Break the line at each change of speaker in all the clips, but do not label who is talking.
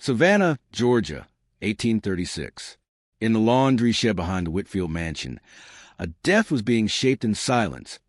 Savannah, Georgia, 1836. In the laundry shed behind the Whitfield mansion, a death was being shaped in silence,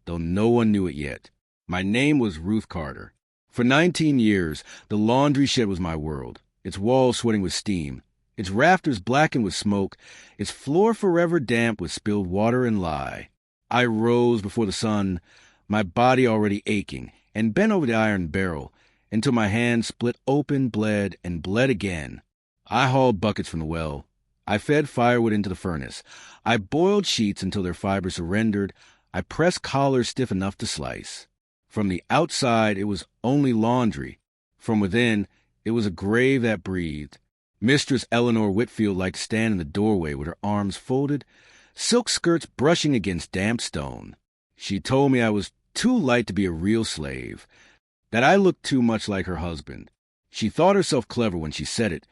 though no one knew it yet. My name was Ruth Carter. For 19 years, the laundry shed was my world, its walls sweating with steam, its rafters blackened with smoke, its floor forever damp with spilled water and lye. I rose before the sun, my body already aching, and bent over the iron barrel until my hands split open, bled, and bled again. I hauled buckets from the well. I fed firewood into the furnace. I boiled sheets until their fibers surrendered. I pressed collars stiff enough to slice. From the outside, it was only laundry. From within, it was a grave that breathed. Mistress Eleanor Whitfield liked to stand in the doorway with her arms folded, silk skirts brushing against damp stone. She told me I was too light to be a real slave, that I looked too much like her husband. She thought herself clever when she said it,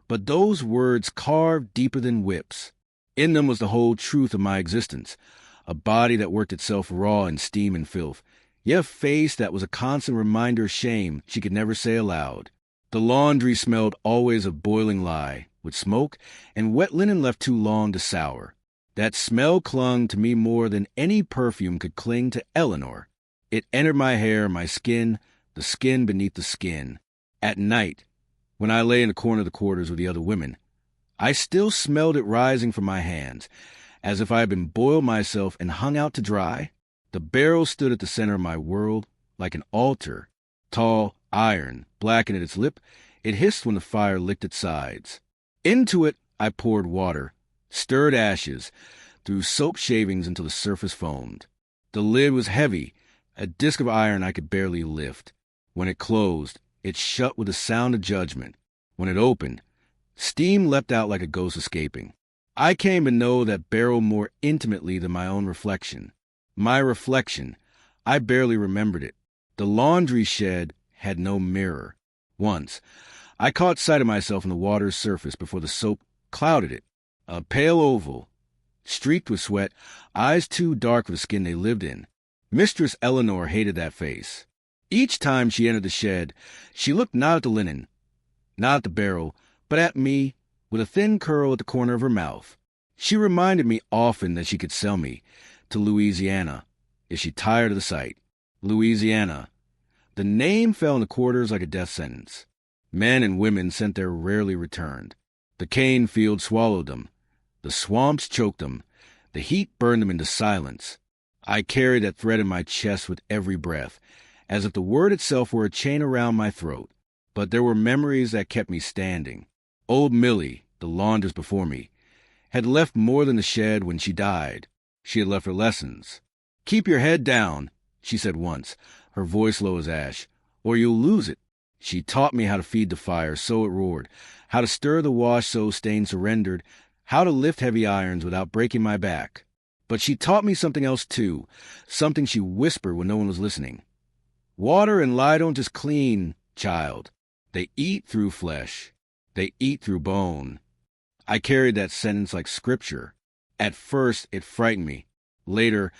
but those words carved deeper than whips. In them was the whole truth of my existence, a body that worked itself raw in steam and filth, yet a face that was a constant reminder of shame she could never say aloud. The laundry smelled always of boiling lye, with smoke, and wet linen left too long to sour. That smell clung to me more than any perfume could cling to Eleanor. It entered my hair, my skin, the skin beneath the skin. At night, when I lay in the corner of the quarters with the other women, I still smelled it rising from my hands, as if I had been boiled myself and hung out to dry. The barrel stood at the center of my world, like an altar. Tall, iron, blackened at its lip, it hissed when the fire licked its sides. Into it I poured water, stirred ashes, threw soap shavings until the surface foamed. The lid was heavy, a disk of iron I could barely lift. When it closed, it shut with a sound of judgment. When it opened, steam leapt out like a ghost escaping. I came to know that barrel more intimately than my own reflection. My reflection, I barely remembered it. The laundry shed had no mirror. Once, I caught sight of myself on the water's surface before the soap clouded it. A pale oval, streaked with sweat, eyes too dark for the skin they lived in. Mistress Eleanor hated that face. Each time she entered the shed, she looked not at the linen, not at the barrel, but at me, with a thin curl at the corner of her mouth. She reminded me often that she could sell me to Louisiana if she tired of the sight. Louisiana. The name fell in the quarters like a death sentence. Men and women sent there rarely returned. The cane field swallowed them. The swamps choked them. The heat burned them into silence. I carried that thread in my chest with every breath, as if the word itself were a chain around my throat. But there were memories that kept me standing. Old Millie, the laundress before me, had left more than the shed when she died. She had left her lessons. "Keep your head down," she said once, her voice low as ash, "or you'll lose it." She taught me how to feed the fire so it roared, how to stir the wash so stains surrendered, how to lift heavy irons without breaking my back. But she taught me something else too, something she whispered when no one was listening. "Water and lye don't just clean, child. They eat through flesh. They eat through bone." I carried that sentence like scripture. At first, it frightened me. Later,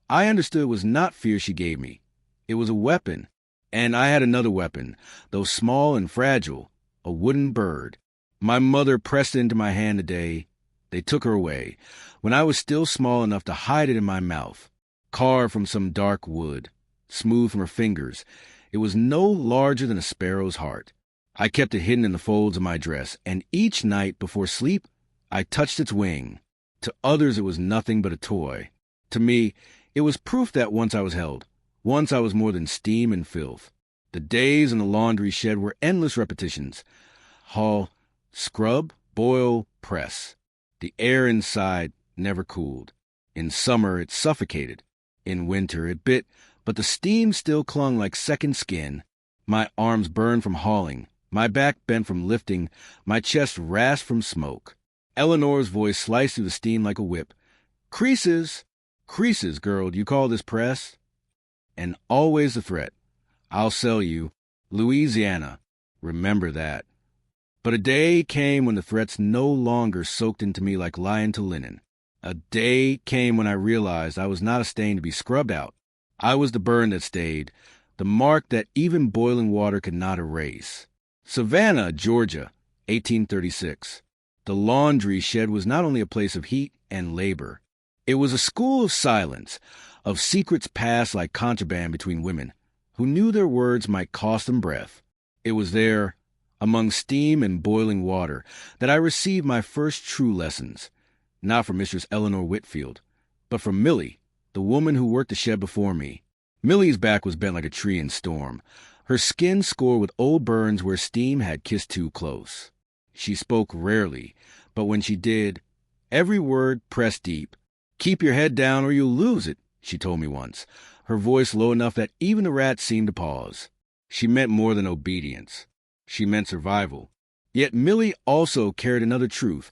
I understood it was not fear she gave me. It was a weapon. And I had another weapon, though small and fragile, a wooden bird. My mother pressed it into my hand today. They took her away, when I was still small enough to hide it in my mouth. Carved from some dark wood, smooth from her fingers, it was no larger than a sparrow's heart. I kept it hidden in the folds of my dress, and each night before sleep, I touched its wing. To others it was nothing but a toy. To me, it was proof that once I was held. Once I was more than steam and filth. The days in the laundry shed were endless repetitions. Haul, scrub, boil, press. The air inside never cooled. In summer it suffocated. In winter it bit, but the steam still clung like second skin. My arms burned from hauling, my back bent from lifting, my chest rasped from smoke. Eleanor's voice sliced through the steam like a whip. "Creases! Creases, girl, do you call this press?" And always the threat. "I'll sell you. Louisiana. Remember that." But a day came when the threats no longer soaked into me like lye into linen. A day came when I realized I was not a stain to be scrubbed out. I was the burn that stayed, the mark that even boiling water could not erase. Savannah, Georgia, 1836. The laundry shed was not only a place of heat and labor. It was a school of silence, of secrets passed like contraband between women, who knew their words might cost them breath. It was there, among steam and boiling water, that I received my first true lessons, not from Mistress Eleanor Whitfield, but from Millie, the woman who worked the shed before me. Millie's back was bent like a tree in storm, her skin scored with old burns where steam had kissed too close. She spoke rarely, but when she did, every word pressed deep. "Keep your head down or you'll lose it," she told me once, her voice low enough that even the rats seemed to pause. She meant more than obedience. She meant survival. Yet Millie also carried another truth,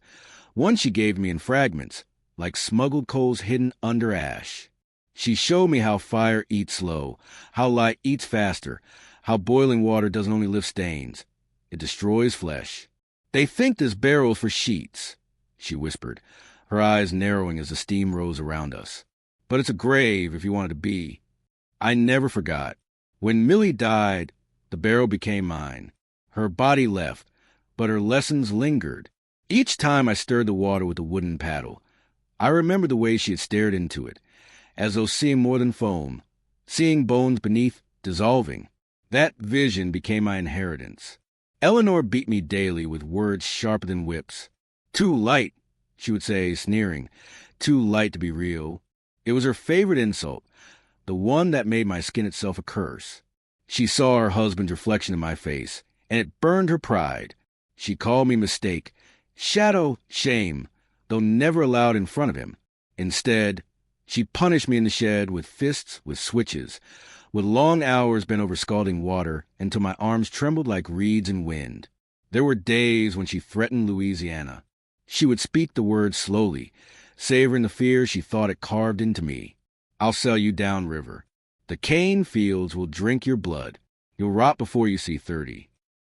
one she gave me in fragments, like smuggled coals hidden under ash. She showed me how fire eats slow, how light eats faster, how boiling water doesn't only lift stains, it destroys flesh. "They think this barrel's for sheets," she whispered, her eyes narrowing as the steam rose around us. "But it's a grave if you want it to be." I never forgot. When Millie died, the barrel became mine. Her body left, but her lessons lingered. Each time I stirred the water with a wooden paddle, I remembered the way she had stared into it, as though seeing more than foam, seeing bones beneath dissolving. That vision became my inheritance. Eleanor beat me daily with words sharper than whips. "Too light," she would say, sneering. "Too light to be real." It was her favorite insult, the one that made my skin itself a curse. She saw her husband's reflection in my face, and it burned her pride. She called me mistake, shadow, shame, though never allowed in front of him. Instead, she punished me in the shed with fists, with switches, with long hours bent over scalding water until my arms trembled like reeds in wind. There were days when she threatened Louisiana. She would speak the words slowly, savoring the fear she thought it carved into me. "I'll sell you downriver. The cane fields will drink your blood. You'll rot before you see 30.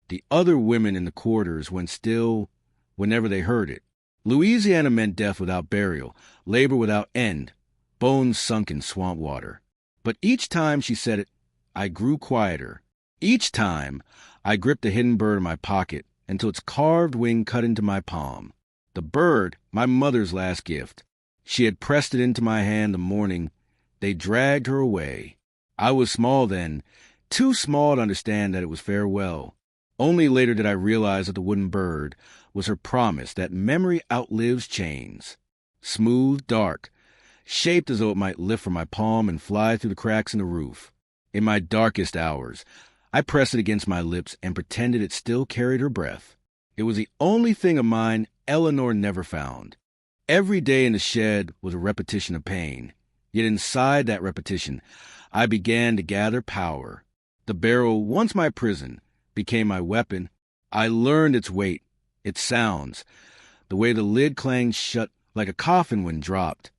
The other women in the quarters went still whenever they heard it. Louisiana meant death without burial, labor without end, bones sunk in swamp water. But each time she said it, I grew quieter. Each time, I gripped the hidden bird in my pocket until its carved wing cut into my palm. The bird, my mother's last gift. She had pressed it into my hand the morning they dragged her away. I was small then, too small to understand that it was farewell. Only later did I realize that the wooden bird was her promise that memory outlives chains. Smooth, dark, shaped as though it might lift from my palm and fly through the cracks in the roof. In my darkest hours, I pressed it against my lips and pretended it still carried her breath. It was the only thing of mine Eleanor never found. Every day in the shed was a repetition of pain. Yet inside that repetition, I began to gather power. The barrel, once my prison, became my weapon. I learned its weight, its sounds, the way the lid clanged shut like a coffin when dropped.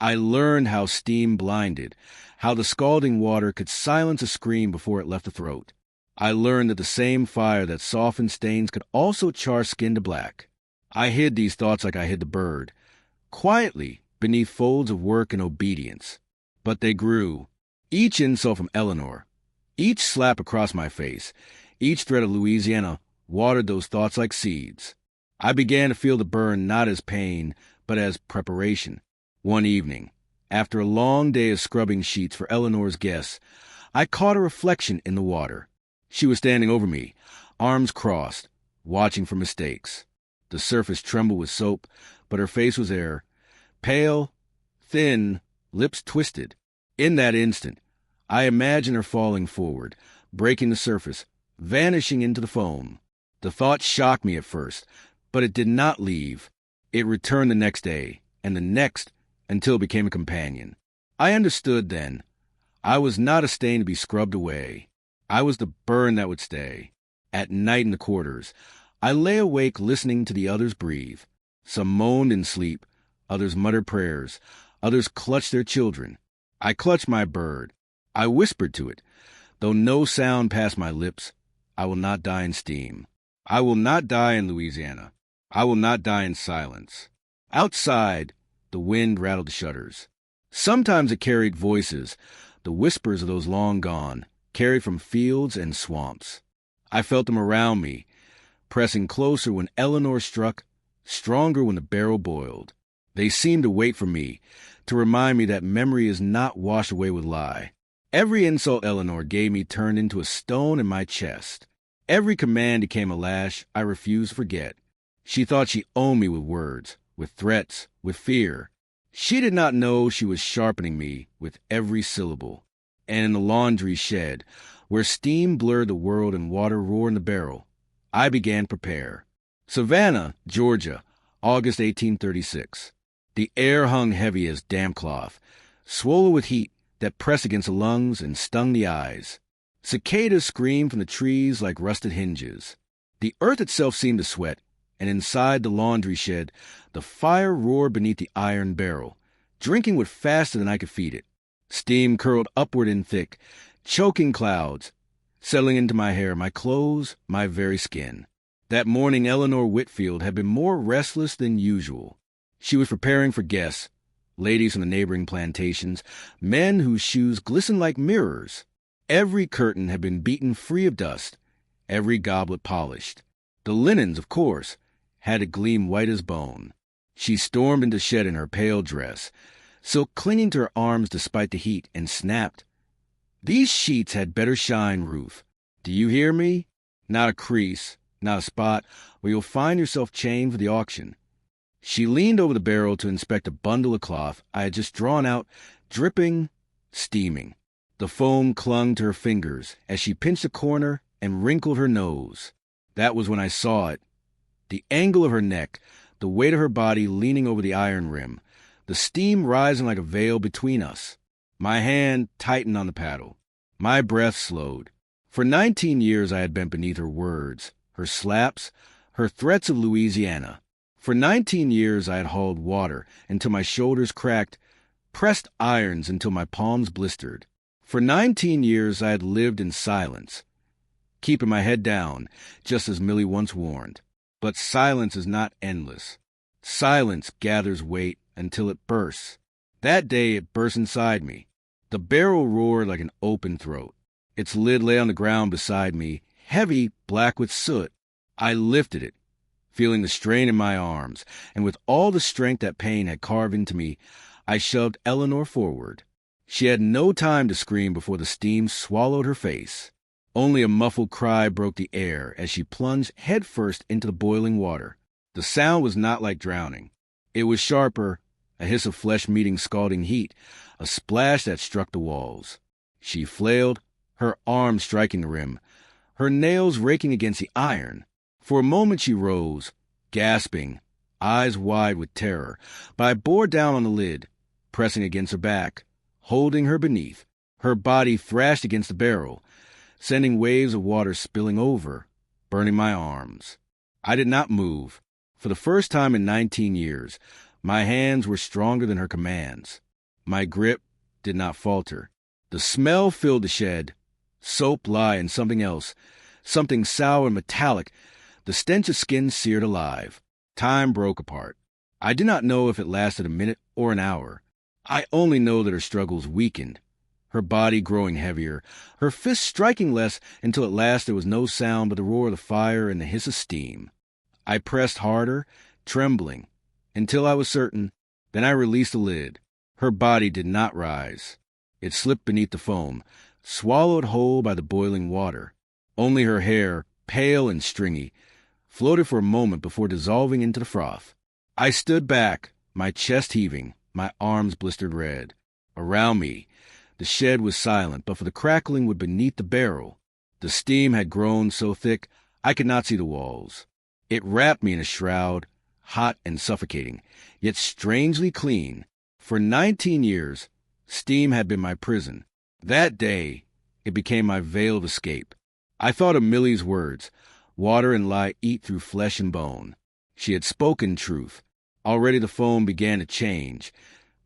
I learned how steam blinded, how the scalding water could silence a scream before it left the throat. I learned that the same fire that softened stains could also char skin to black. I hid these thoughts like I hid the bird, quietly beneath folds of work and obedience. But they grew. Each insult from Eleanor, each slap across my face, each threat of Louisiana watered those thoughts like seeds. I began to feel the burn not as pain, but as preparation. One evening, after a long day of scrubbing sheets for Eleanor's guests, I caught a reflection in the water. She was standing over me, arms crossed, watching for mistakes. The surface trembled with soap, but her face was there, pale, thin, lips twisted. In that instant, I imagined her falling forward, breaking the surface, vanishing into the foam. The thought shocked me at first, but it did not leave. It returned the next day, and the next, until it became a companion. I understood then. I was not a stain to be scrubbed away. I was the burn that would stay. At night in the quarters, I lay awake listening to the others breathe. Some moaned in sleep, others muttered prayers, others clutched their children. I clutched my bird. I whispered to it, though no sound passed my lips, I will not die in steam. I will not die in Louisiana. I will not die in silence. Outside, the wind rattled the shutters. Sometimes it carried voices, the whispers of those long gone, carried from fields and swamps. I felt them around me, pressing closer when Eleanor struck, stronger when the barrel boiled. They seemed to wait for me, to remind me that memory is not washed away with lie. Every insult Eleanor gave me turned into a stone in my chest. Every command became a lash I refused to forget. She thought she owned me with words, with threats, with fear. She did not know she was sharpening me with every syllable. And in the laundry shed, where steam blurred the world and water roared in the barrel, I began to prepare. Savannah, Georgia, August 1836. The air hung heavy as damp cloth, swollen with heat that pressed against the lungs and stung the eyes. Cicadas screamed from the trees like rusted hinges. The earth itself seemed to sweat, and inside the laundry shed, the fire roared beneath the iron barrel. Drinking wood faster than I could feed it. Steam curled upward in thick, choking clouds, settling into my hair, my clothes, my very skin. That morning Eleanor Whitfield had been more restless than usual. She was preparing for guests, ladies from the neighboring plantations, men whose shoes glistened like mirrors. Every curtain had been beaten free of dust, every goblet polished. The linens, of course, had to gleam white as bone. She stormed into shed in her pale dress, silk clinging to her arms despite the heat, and snapped, "These sheets had better shine, Ruth. Do you hear me? Not a crease, not a spot where you'll find yourself chained for the auction." She leaned over the barrel to inspect a bundle of cloth I had just drawn out, dripping, steaming. The foam clung to her fingers as she pinched a corner and wrinkled her nose. That was when I saw it. The angle of her neck, the weight of her body leaning over the iron rim, the steam rising like a veil between us. My hand tightened on the paddle. My breath slowed. For 19 years I had been beneath her words, her slaps, her threats of Louisiana. For 19 years I had hauled water until my shoulders cracked, pressed irons until my palms blistered. For 19 years I had lived in silence, keeping my head down, just as Millie once warned. But silence is not endless. Silence gathers weight until it bursts. That day it burst inside me. The barrel roared like an open throat. Its lid lay on the ground beside me, heavy, black with soot. I lifted it, feeling the strain in my arms, and with all the strength that pain had carved into me, I shoved Eleanor forward. She had no time to scream before the steam swallowed her face. Only a muffled cry broke the air as she plunged headfirst into the boiling water. The sound was not like drowning. It was sharper, a hiss of flesh meeting scalding heat, a splash that struck the walls. She flailed, her arms striking the rim, her nails raking against the iron. For a moment she rose, gasping, eyes wide with terror, but I bore down on the lid, pressing against her back, holding her beneath. Her body thrashed against the barrel, sending waves of water spilling over, burning my arms. I did not move. For the first time in 19 years, my hands were stronger than her commands. My grip did not falter. The smell filled the shed, soap, lye, and something else, something sour and metallic, the stench of skin seared alive. Time broke apart. I did not know if it lasted a minute or an hour. I only know that her struggles weakened, her body growing heavier, her fists striking less until at last there was no sound but the roar of the fire and the hiss of steam. I pressed harder, trembling, until I was certain. Then I released the lid. Her body did not rise. It slipped beneath the foam, swallowed whole by the boiling water. Only her hair, pale and stringy, floated for a moment before dissolving into the froth. I stood back, my chest heaving, my arms blistered red. Around me, the shed was silent, but for the crackling wood beneath the barrel. The steam had grown so thick I could not see the walls. It wrapped me in a shroud, hot and suffocating, yet strangely clean. For 19 years, steam had been my prison. That day, it became my veil of escape. I thought of Millie's words, "Water and lye eat through flesh and bone." She had spoken truth. Already the foam began to change,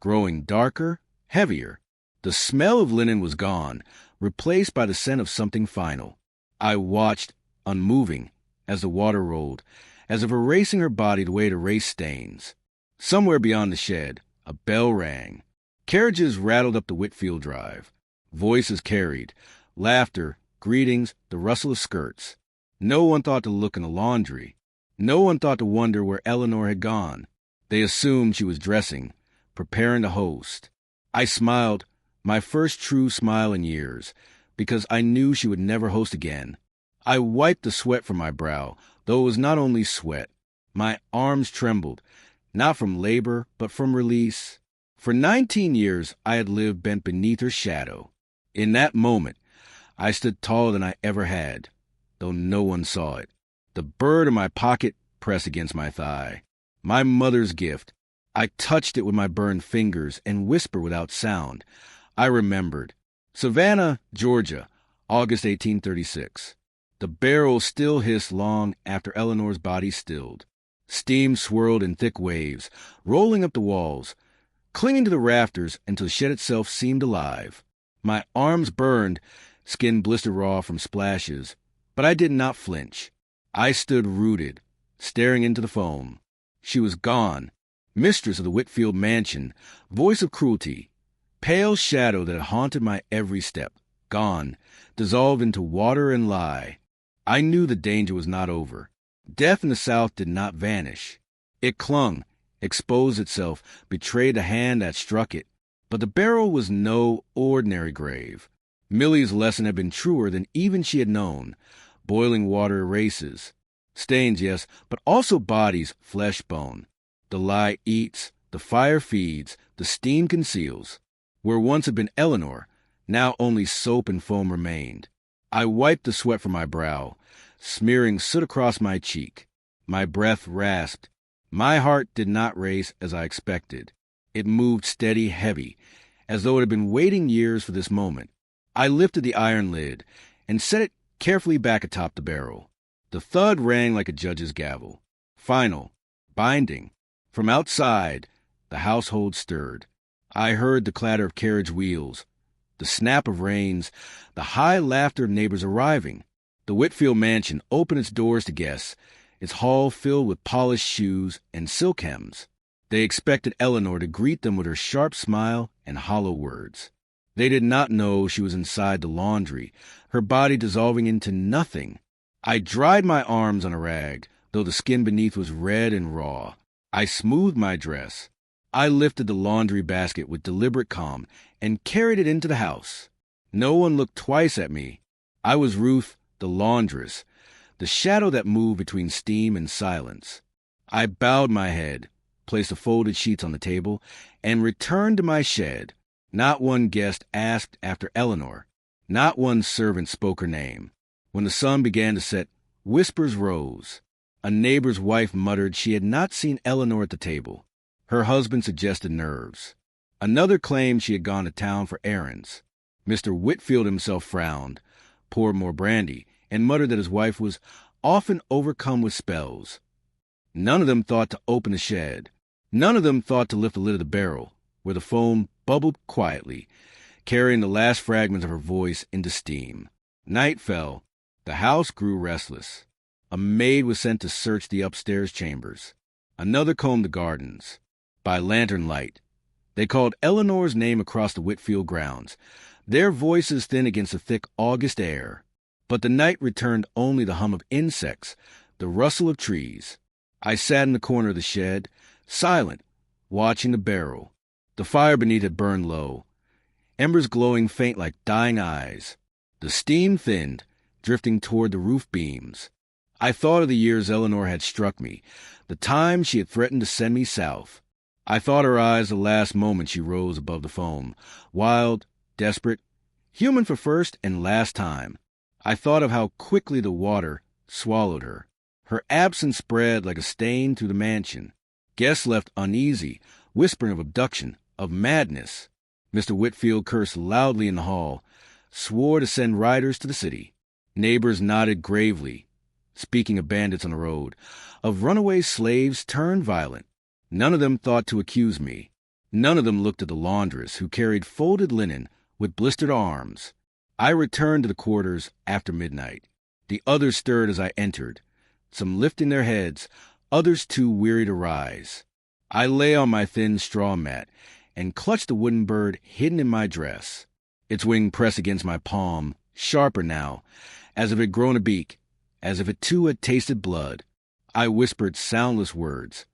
growing darker, heavier. The smell of linen was gone, replaced by the scent of something final. I watched, unmoving, as the water rolled, as if erasing her body the way it erased stains. Somewhere beyond the shed, a bell rang. Carriages rattled up the Whitfield Drive. Voices carried, laughter, greetings, the rustle of skirts. No one thought to look in the laundry. No one thought to wonder where Eleanor had gone. They assumed she was dressing, preparing to host. I smiled, my first true smile in years, because I knew she would never host again. I wiped the sweat from my brow, though it was not only sweat. My arms trembled, not from labor, but from release. For 19 years, I had lived bent beneath her shadow. In that moment, I stood taller than I ever had, though no one saw it. The bird in my pocket pressed against my thigh. My mother's gift. I touched it with my burned fingers and whispered without sound. I remembered. Savannah, Georgia, August 1836. The barrel still hissed long after Eleanor's body stilled. Steam swirled in thick waves, rolling up the walls, clinging to the rafters until the shed itself seemed alive. My arms burned, skin blistered raw from splashes, but I did not flinch. I stood rooted, staring into the foam. She was gone, mistress of the Whitfield mansion, voice of cruelty, pale shadow that had haunted my every step, gone, dissolved into water and lie. I knew the danger was not over. Death in the South did not vanish. It clung, exposed itself, betrayed the hand that struck it. But the barrel was no ordinary grave. Millie's lesson had been truer than even she had known. Boiling water erases. Stains, yes, but also bodies, flesh, bone. The lie eats, the fire feeds, the steam conceals. Where once had been Eleanor, now only soap and foam remained. I wiped the sweat from my brow, smearing soot across my cheek. My breath rasped. My heart did not race as I expected. It moved steady, heavy, as though it had been waiting years for this moment. I lifted the iron lid and set it carefully back atop the barrel. The thud rang like a judge's gavel. Final, binding. From outside, the household stirred. I heard the clatter of carriage wheels, the snap of reins, the high laughter of neighbors arriving. The Whitfield mansion opened its doors to guests, its hall filled with polished shoes and silk hems. They expected Eleanor to greet them with her sharp smile and hollow words. They did not know she was inside the laundry, her body dissolving into nothing. I dried my arms on a rag, though the skin beneath was red and raw. I smoothed my dress. I lifted the laundry basket with deliberate calm and carried it into the house. No one looked twice at me. I was Ruth, the laundress, the shadow that moved between steam and silence. I bowed my head, placed the folded sheets on the table, and returned to my shed. Not one guest asked after Eleanor. Not one servant spoke her name. When the sun began to set, whispers rose. A neighbor's wife muttered she had not seen Eleanor at the table. Her husband suggested nerves. Another claimed she had gone to town for errands. Mr. Whitfield himself frowned, poured more brandy, and muttered that his wife was often overcome with spells. None of them thought to open the shed. None of them thought to lift the lid of the barrel, where the foam bubbled quietly, carrying the last fragments of her voice into steam. Night fell. The house grew restless. A maid was sent to search the upstairs chambers. Another combed the gardens. By lantern light, they called Eleanor's name across the Whitfield grounds, their voices thin against the thick August air. But the night returned only the hum of insects, the rustle of trees. I sat in the corner of the shed, silent, watching the barrel. The fire beneath it burned low, embers glowing faint like dying eyes. The steam thinned, drifting toward the roof beams. I thought of the years Eleanor had struck me, the time she had threatened to send me south. I thought her eyes the last moment she rose above the foam, wild, desperate, human for first and last time. I thought of how quickly the water swallowed her. Her absence spread like a stain through the mansion. Guests left uneasy, whispering of abduction, of madness. Mr. Whitfield cursed loudly in the hall, swore to send riders to the city. Neighbors nodded gravely, speaking of bandits on the road, of runaway slaves turned violent. None of them thought to accuse me. None of them looked at the laundress, who carried folded linen with blistered arms. I returned to the quarters after midnight. The others stirred as I entered, some lifting their heads, others too weary to rise. I lay on my thin straw mat and clutched the wooden bird hidden in my dress. Its wing pressed against my palm, sharper now, as if it had grown a beak. as if it too had tasted blood. I whispered soundless words.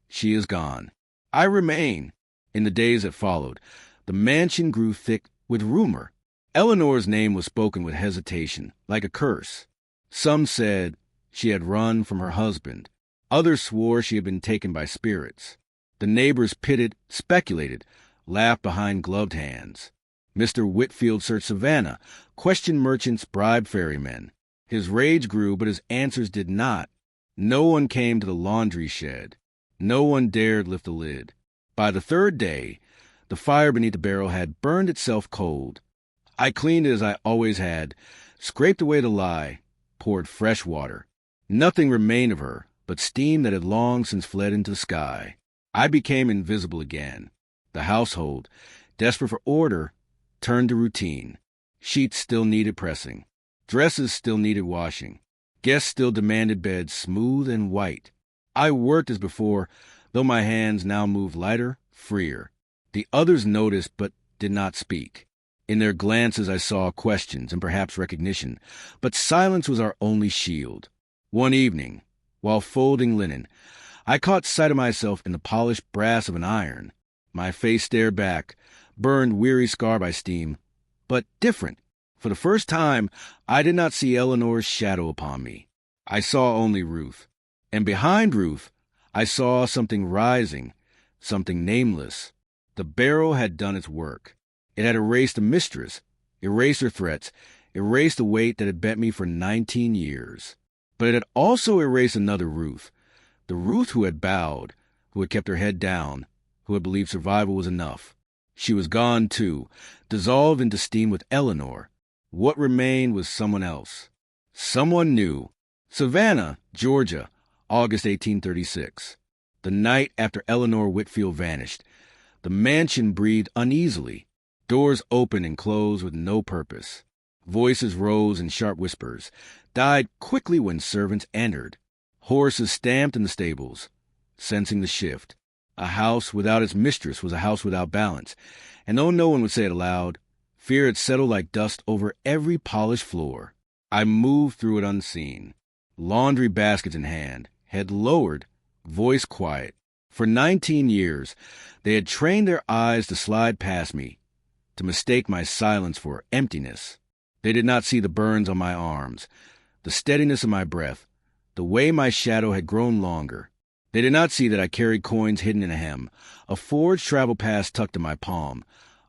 She is gone. I remain. In the days that followed, the mansion grew thick with rumor. Eleanor's name was spoken with hesitation, like a curse. Some said she had run from her husband. Others swore she had been taken by spirits. The neighbors pitted, speculated, laughed behind gloved hands. Mr. Whitfield searched Savannah, questioned merchants, bribed ferrymen. His rage grew, but his answers did not. No one came to the laundry shed. No one dared lift the lid. By the third day, the fire beneath the barrel had burned itself cold. I cleaned it as I always had, scraped away the lye, poured fresh water. Nothing remained of her but steam that had long since fled into the sky. I became invisible again. The household, desperate for order, turned to routine. Sheets still needed pressing. Dresses still needed washing. Guests still demanded beds smooth and white. I worked as before, though my hands now moved lighter, freer. The others noticed but did not speak. In their glances I saw questions and perhaps recognition, but silence was our only shield. One evening, while folding linen, I caught sight of myself in the polished brass of an iron. My face stared back, burned weary scar by steam, but different. For the first time, I did not see Eleanor's shadow upon me. I saw only Ruth. And behind Ruth, I saw something rising, something nameless. The barrel had done its work. It had erased the mistress, erased her threats, erased the weight that had bent me for 19 years. But it had also erased another Ruth, the Ruth who had bowed, who had kept her head down, who had believed survival was enough. She was gone, too, dissolved into steam with Eleanor. What remained was someone else. Someone new. Savannah, Georgia, August 1836. The night after Eleanor Whitfield vanished, the mansion breathed uneasily. Doors opened and closed with no purpose. Voices rose in sharp whispers, died quickly when servants entered. Horses stamped in the stables, sensing the shift. A house without its mistress was a house without balance, and though no one would say it aloud, fear had settled like dust over every polished floor. I moved through it unseen, laundry baskets in hand, head lowered, voice quiet. For 19 years, they had trained their eyes to slide past me, to mistake my silence for emptiness. They did not see the burns on my arms, the steadiness of my breath, the way my shadow had grown longer. They did not see that I carried coins hidden in a hem, a forged travel pass tucked in my palm,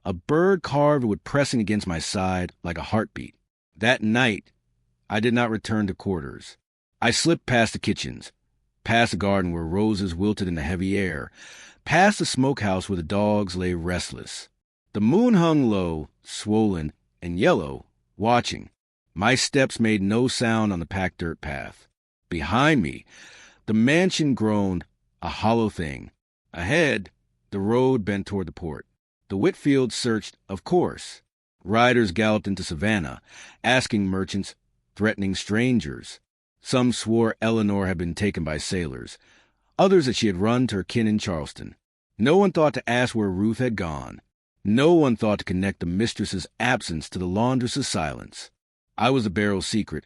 a bird carved wood pressing against my side like a heartbeat. That night, I did not return to quarters. I slipped past the kitchens, past the garden where roses wilted in the heavy air, past the smokehouse where the dogs lay restless. The moon hung low, swollen, and yellow, watching. My steps made no sound on the packed dirt path. Behind me, the mansion groaned, a hollow thing. Ahead, the road bent toward the port. The Whitfields searched, of course. Riders galloped into Savannah, asking merchants, threatening strangers. Some swore Eleanor had been taken by sailors, others that she had run to her kin in Charleston. No one thought to ask where Ruth had gone. No one thought to connect the mistress's absence to the laundress's silence. I was the barrel's secret,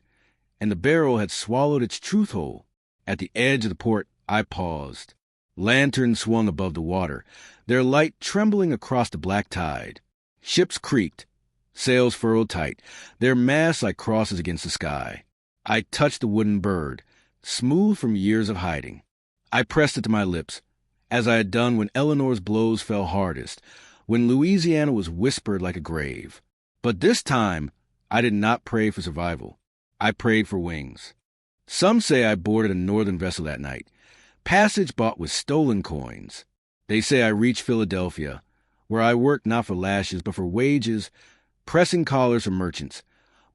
and the barrel had swallowed its truth whole. At the edge of the port, I paused. Lanterns swung above the water, their light trembling across the black tide. Ships creaked, sails furled tight, their masts like crosses against the sky. I touched the wooden bird, smooth from years of hiding. I pressed it to my lips, as I had done when Eleanor's blows fell hardest, when Louisiana was whispered like a grave. But this time, I did not pray for survival. I prayed for wings. Some say I boarded a northern vessel that night, passage bought with stolen coins. They say I reached Philadelphia, where I worked not for lashes but for wages, pressing collars for merchants,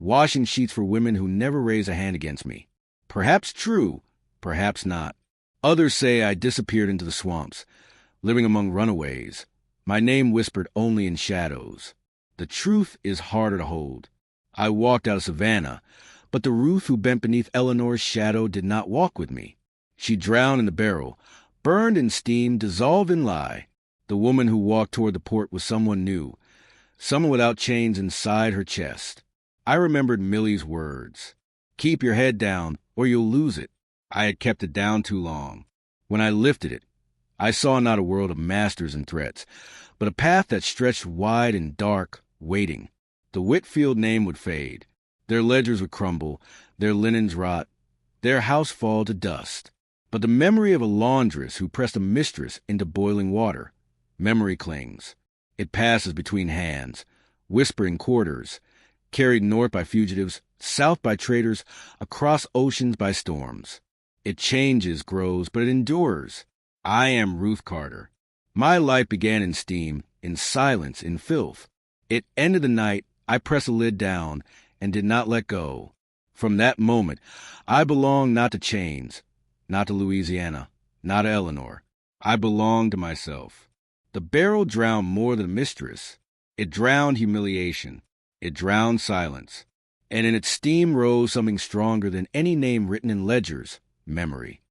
washing sheets for women who never raised a hand against me. Perhaps true, perhaps not. Others say I disappeared into the swamps, living among runaways, my name whispered only in shadows. The truth is harder to hold. I walked out of Savannah, but the Ruth who bent beneath Eleanor's shadow did not walk with me. She drowned in the barrel, burned in steam, dissolved in lie. The woman who walked toward the port was someone new, someone without chains inside her chest. I remembered Millie's words. Keep your head down, or you'll lose it. I had kept it down too long. When I lifted it, I saw not a world of masters and threats, but a path that stretched wide and dark, waiting. The Whitfield name would fade. Their ledgers would crumble, their linens rot, their house fall to dust. But the memory of a laundress who pressed a mistress into boiling water, memory clings. It passes between hands, whispering quarters, carried north by fugitives, south by traders, across oceans by storms. It changes, grows, but it endures. I am Ruth Carter. My life began in steam, in silence, in filth. It ended the night I pressed a lid down and did not let go. From that moment, I belonged not to chains, not to Louisiana, not to Eleanor. I belonged to myself. The barrel drowned more than Mistress. It drowned humiliation. It drowned silence. And in its steam rose something stronger than any name written in ledgers, memory.